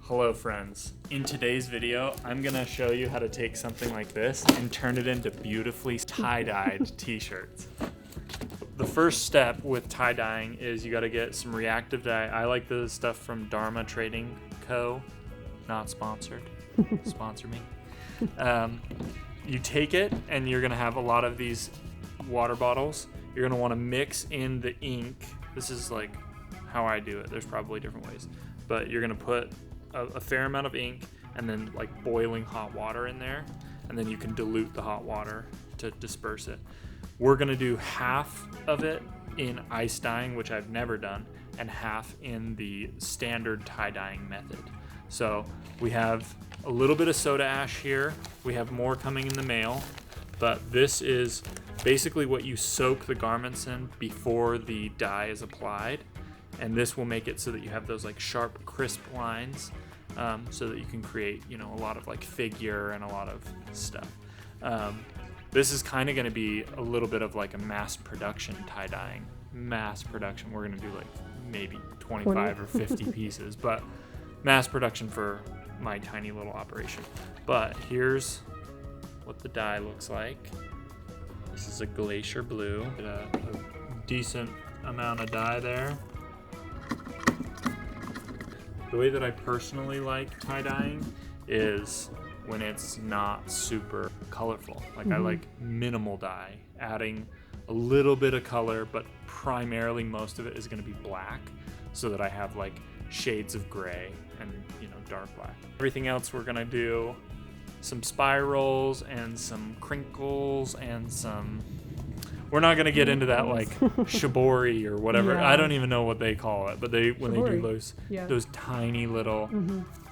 Hello friends. In today's video, I'm gonna show you how to take something like this and turn it into beautifully tie-dyed t-shirts. The first step with tie-dyeing is you gotta get some reactive dye. I like the stuff from Dharma Trading Co. Not sponsored. Sponsor me. You take it and you're gonna have a lot of these water bottles. You're gonna wanna mix in the ink. This is like how I do it. There's probably different ways. But you're gonna put a fair amount of ink and then like boiling hot water in there, and then you can dilute the hot water to disperse it. We're gonna do half of it in ice dyeing, which I've never done, and half in the standard tie dyeing method. So we have a little bit of soda ash here. We have more coming in the mail, but this is basically what you soak the garments in before the dye is applied. And this will make it so that you have those like sharp, crisp lines, so that you can create, you know, a lot of like figure and a lot of stuff. This is kind of going to be a little bit of like a mass production tie-dyeing. Mass production. We're going to do like maybe 25 or 50 pieces, but mass production for my tiny little operation. But here's what the dye looks like. This is a glacier blue. A decent amount of dye there. The way that I personally like tie-dyeing is when it's not super colorful. Like I like minimal dye, adding a little bit of color, but primarily most of it is gonna be black, so that I have like shades of gray and, you know, dark black. Everything else we're gonna do some spirals and some crinkles and some, we're not gonna get into that like shibori or whatever. Yeah. I don't even know what they call it, but when they do those tiny little,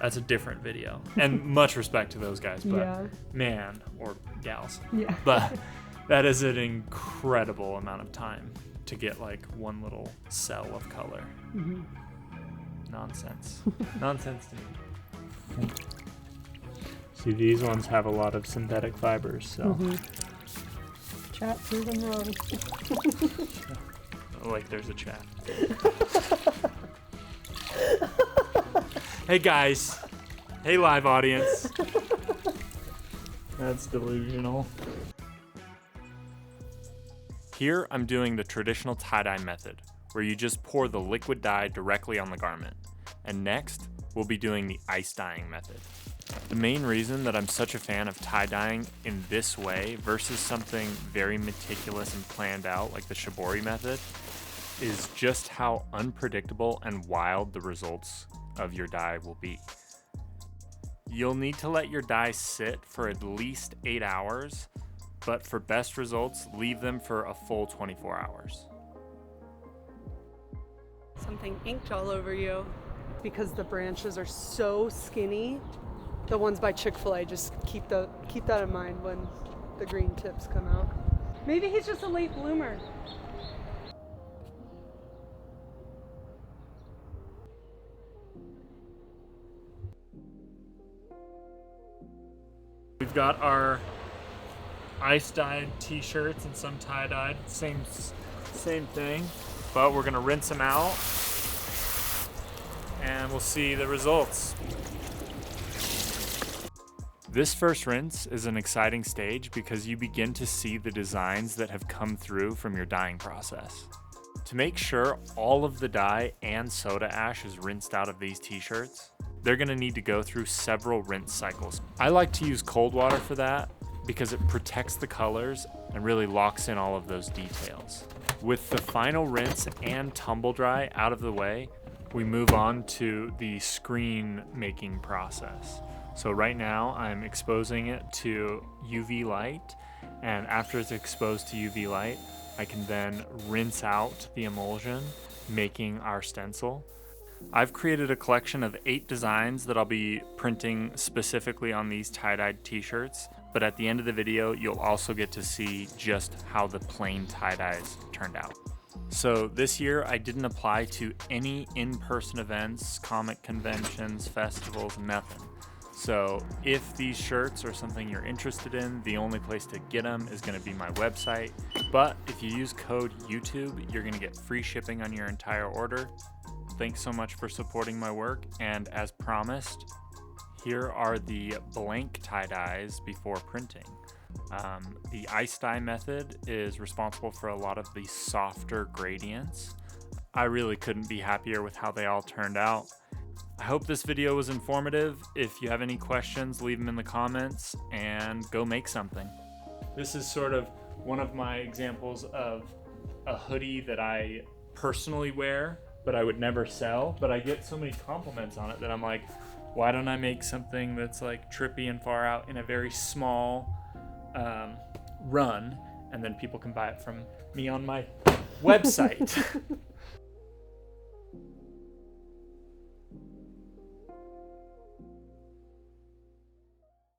that's a different video. And much respect to those guys, but man, or gals. Yeah. But that is an incredible amount of time to get like one little cell of color. Nonsense. Nonsense to me. See, these ones have a lot of synthetic fibers, so. Chat through them wrong. Like there's a chat. Hey guys. Hey live audience. That's delusional. Here I'm doing the traditional tie-dye method, where you just pour the liquid dye directly on the garment. And next, we'll be doing the ice dyeing method. The main reason that I'm such a fan of tie-dyeing in this way versus something very meticulous and planned out like the shibori method is just how unpredictable and wild the results of your dye will be. You'll need to let your dye sit for at least 8 hours, but for best results, leave them for a full 24 hours. Something inked all over you. Because the branches are so skinny. The ones by Chick-fil-A, just keep that in mind when the green tips come out. Maybe he's just a late bloomer. We've got our ice-dyed t-shirts and some tie-dyed, same thing, but we're gonna rinse them out and we'll see the results. This first rinse is an exciting stage because you begin to see the designs that have come through from your dyeing process. To make sure all of the dye and soda ash is rinsed out of these t-shirts, they're gonna need to go through several rinse cycles. I like to use cold water for that because it protects the colors and really locks in all of those details. With the final rinse and tumble dry out of the way, we move on to the screen making process. So right now I'm exposing it to UV light, and after it's exposed to UV light, I can then rinse out the emulsion, making our stencil. I've created a collection of 8 designs that I'll be printing specifically on these tie-dyed t-shirts, but at the end of the video, you'll also get to see just how the plain tie-dyes turned out. So this year I didn't apply to any in-person events, comic conventions, festivals, nothing. So if these shirts are something you're interested in, the only place to get them is going to be my website. But if you use code YouTube, you're going to get free shipping on your entire order. thanks so much for supporting my work. And as promised, here are the blank tie-dyes before printing. The ice dye method is responsible for a lot of the softer gradients. I really couldn't be happier with how they all turned out. I hope this video was informative. If you have any questions, leave them in the comments and go make something. This is sort of one of my examples of a hoodie that I personally wear, but I would never sell. But I get so many compliments on it that I'm like, why don't I make something that's like trippy and far out in a very small run, and then people can buy it from me on my website.